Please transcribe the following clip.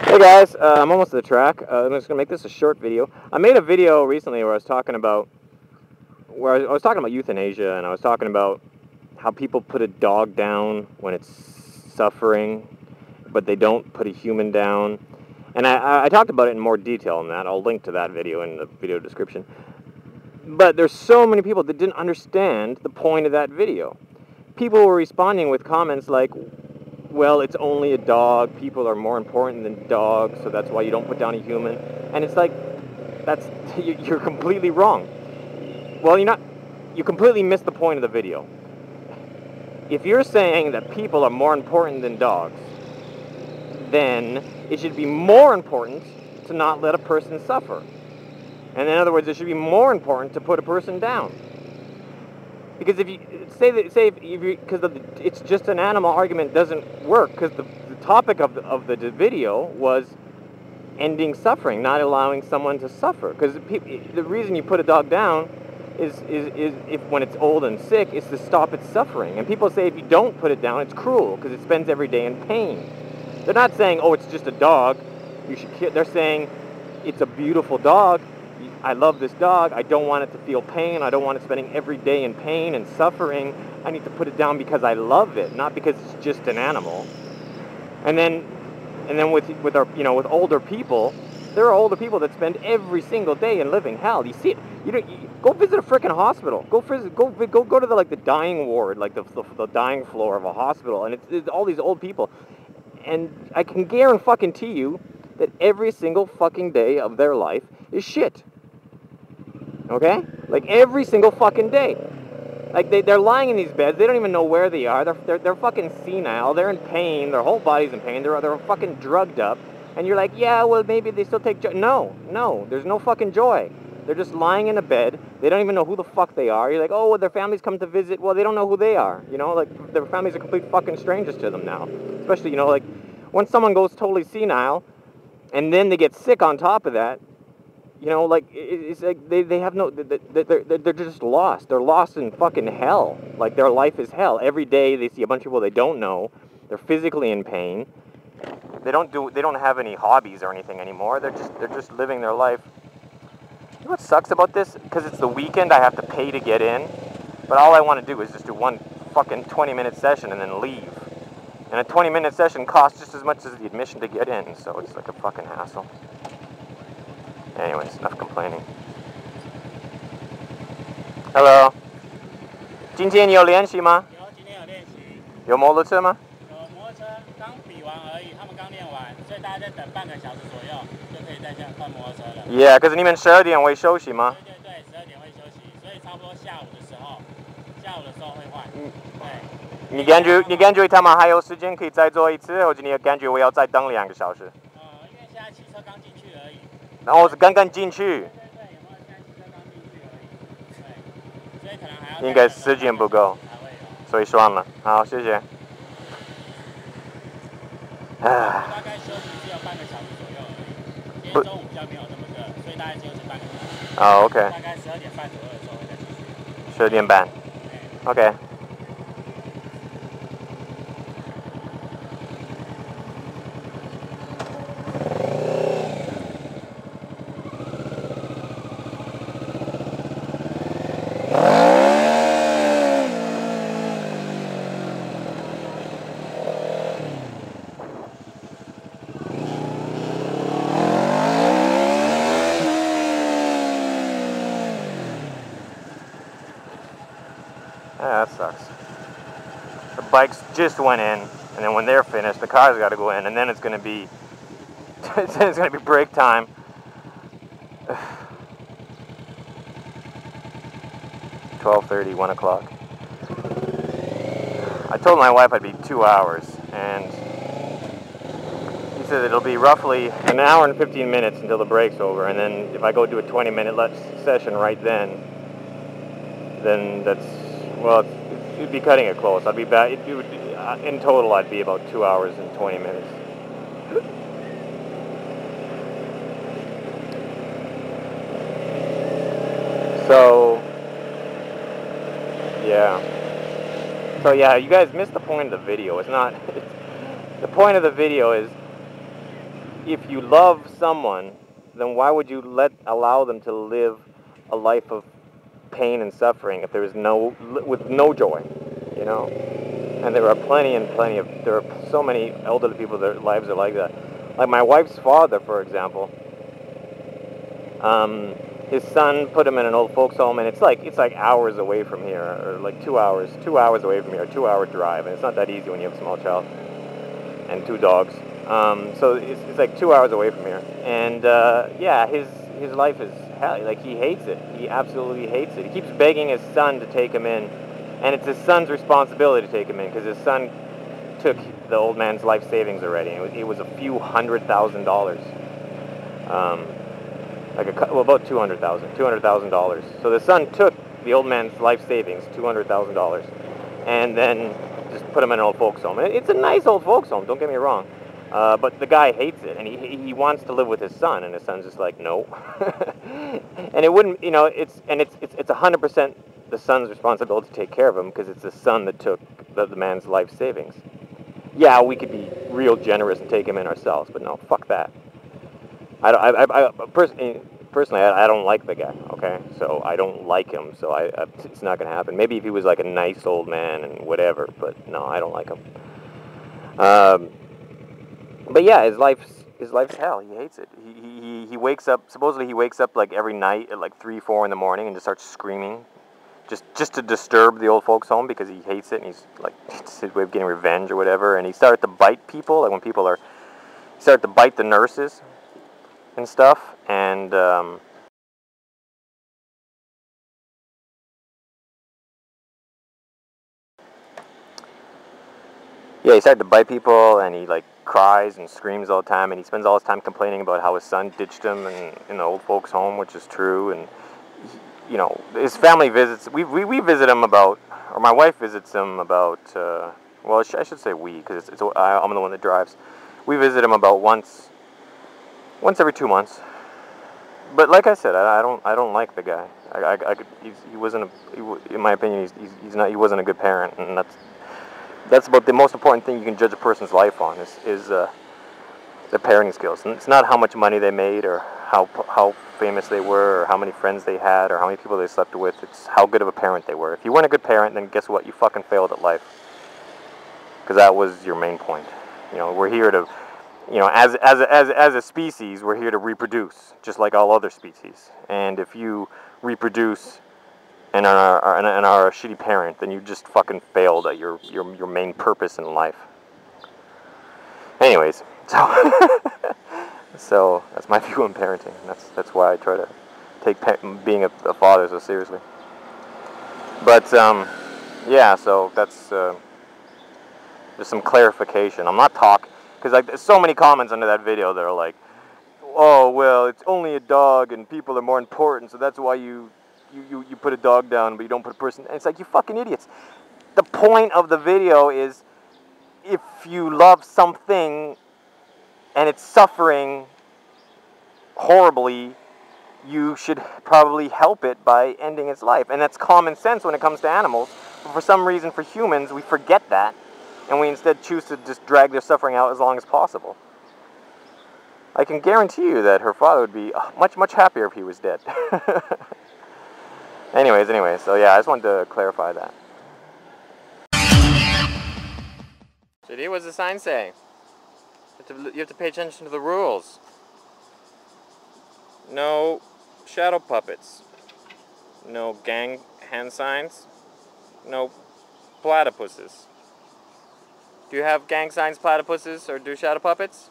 Hey guys, I'm almost to the track. I'm just gonna make this a short video. I made a video recently where I was talking about euthanasia, and I was talking about how people put a dog down when it's suffering, but they don't put a human down. And I talked about it in more detail than that. I'll link to that video in the video description. But there's so many people that didn't understand the point of that video. People were responding with comments like, well, it's only a dog, people are more important than dogs, so that's why you don't put down a human. And it's like, you're completely wrong. Well, you completely missed the point of the video. If you're saying that people are more important than dogs, then it should be more important to not let a person suffer. And in other words, it should be more important to put a person down. Because if you it's just an animal argument doesn't work, because the topic of the video was ending suffering, not allowing someone to suffer. Because the reason you put a dog down is if when it's old and sick, is to stop its suffering. And people say if you don't put it down, it's cruel because it spends every day in pain. They're not saying, oh, it's just a dog, you should kill. They're saying it's a beautiful dog. I love this dog. I don't want it to feel pain. I don't want it spending every day in pain and suffering. I need to put it down because I love it, not because it's just an animal. And then with our with older people, there are older people that spend every single day in living hell. You see it. You go visit a freaking hospital. Go to the dying ward, like the dying floor of a hospital, and it's all these old people. And I can guarantee you that every single fucking day of their life is shit. Okay? Like every single fucking day. Like they're lying in these beds. They don't even know where they are. They're fucking senile. They're in pain. Their whole body's in pain. They're fucking drugged up. And you're like, yeah, well, maybe they still take joy. No. There's no fucking joy. They're just lying in a bed. They don't even know who the fuck they are. You're like, oh, well, their families come to visit. Well, they don't know who they are. Like their families are complete fucking strangers to them now. Especially, like when someone goes totally senile and then they get sick on top of that, like it's like they have no, they're just lost. They're lost in fucking hell. Like their life is hell. Every day they see a bunch of people they don't know. They're physically in pain. They don't have any hobbies or anything anymore. They're just living their life. You know what sucks about this? Because it's the weekend, I have to pay to get in. But all I want to do is just do one fucking 20-minute session and then leave. And a 20-minute session costs just as much as the admission to get in, so it's like a fucking hassle. Anyways, enough complaining. Hello. 今天有练习吗？有，今天有练习。有摩托车吗？有摩托车，刚比完而已，他们刚练完，所以大家再等半个小时左右，就可以再换摩托车了。Yeah， 可是你们12点会休息吗？对，12点会休息，所以差不多下午的时候会换。对。你感觉他们还有时间可以再做一次，或者你感觉我要再等2个小时？因为现在汽车刚进去而已。然后我是刚刚进去。对，有没有现在汽车刚进去而已？对，所以可能还要。应该时间不够，所以算了。好，谢谢。大概休息只有半个小时左右而已。今天中午比较没有那么热，所以大概就是半个小时。哦 ，OK。大概12点半左右的时候会再继续。12点半。OK。Yeah, that sucks. The bikes just went in, and then when they're finished, the cars got to go in, and then it's going to be break time. 12:30, 1 o'clock. I told my wife I'd be 2 hours, and he said it'll be roughly an hour and 15 minutes until the break's over, and then if I go do a 20-minute session right then that's, well, it'd be cutting it close. I'd be back. In total, I'd be about 2 hours and 20 minutes. So, yeah, you guys missed the point of the video. The point of the video is, if you love someone, then why would you allow them to live a life of pain and suffering if there is with no joy, you know? And there are there are so many elderly people, their lives are like that. Like my wife's father, for example, his son put him in an old folks home, and it's like hours away from here, or like 2 hours away from here, a 2-hour drive, and it's not that easy when you have a small child and 2 dogs. So it's like 2 hours away from here, and yeah, his life is hell. Like, he hates it. He absolutely hates it. He keeps begging his son to take him in, and it's his son's responsibility to take him in because his son took the old man's life savings already. It was a few $100,000. About $200,000. So the son took the old man's life savings, $200,000, and then just put him in an old folks home. And it's a nice old folks home, don't get me wrong. But the guy hates it, and he wants to live with his son, and his son's just like, no. And it wouldn't, you know, it's 100% the son's responsibility to take care of him because it's the son that took the man's life savings. Yeah, we could be real generous and take him in ourselves, but no, fuck that. Personally, I don't like the guy, okay? So I don't like him, so it's not going to happen. Maybe if he was like a nice old man and whatever, but no, I don't like him. But yeah, his life's hell. He hates it. He wakes up, supposedly he wakes up like every night at like 3, 4 in the morning and just starts screaming. Just to disturb the old folks home because he hates it, and he's like, it's his way of getting revenge or whatever. And he started to bite people, like when people he started to bite the nurses and stuff, and yeah, he started to bite people, and he like cries and screams all the time, and he spends all his time complaining about how his son ditched him in the old folks home, which is true. And you know, his family visits. We visit him about, or my wife visits him about. Well, I should say we, because I'm the one that drives. We visit him about once every 2 months. But like I said, I don't like the guy. In my opinion, he wasn't a good parent, and that's about the most important thing you can judge a person's life on is their parenting skills. And it's not how much money they made, or how famous they were, or how many friends they had, or how many people they slept with. It's how good of a parent they were. If you weren't a good parent, then guess what? You fucking failed at life. Because that was your main point. You know, we're here to, you know, as a species, we're here to reproduce, just like all other species. And if you reproduce and are a shitty parent, then you just fucking failed at your main purpose in life. Anyways, so that's my view on parenting. That's why I try to take being a father so seriously. But yeah, so that's just some clarification. I'm not talking because like there's so many comments under that video that are like, oh well, it's only a dog and people are more important, so that's why you put a dog down but you don't put a person. And it's like, you fucking idiots. The point of the video is, if you love something and it's suffering horribly, you should probably help it by ending its life. And that's common sense when it comes to animals. But for some reason, for humans, we forget that, and we instead choose to just drag their suffering out as long as possible. I can guarantee you that her father would be much, much happier if he was dead. Anyways, so yeah, I just wanted to clarify that. JD, what does the sign say? You have to pay attention to the rules. No shadow puppets. No gang hand signs. No platypuses. Do you have gang signs, platypuses, or do shadow puppets?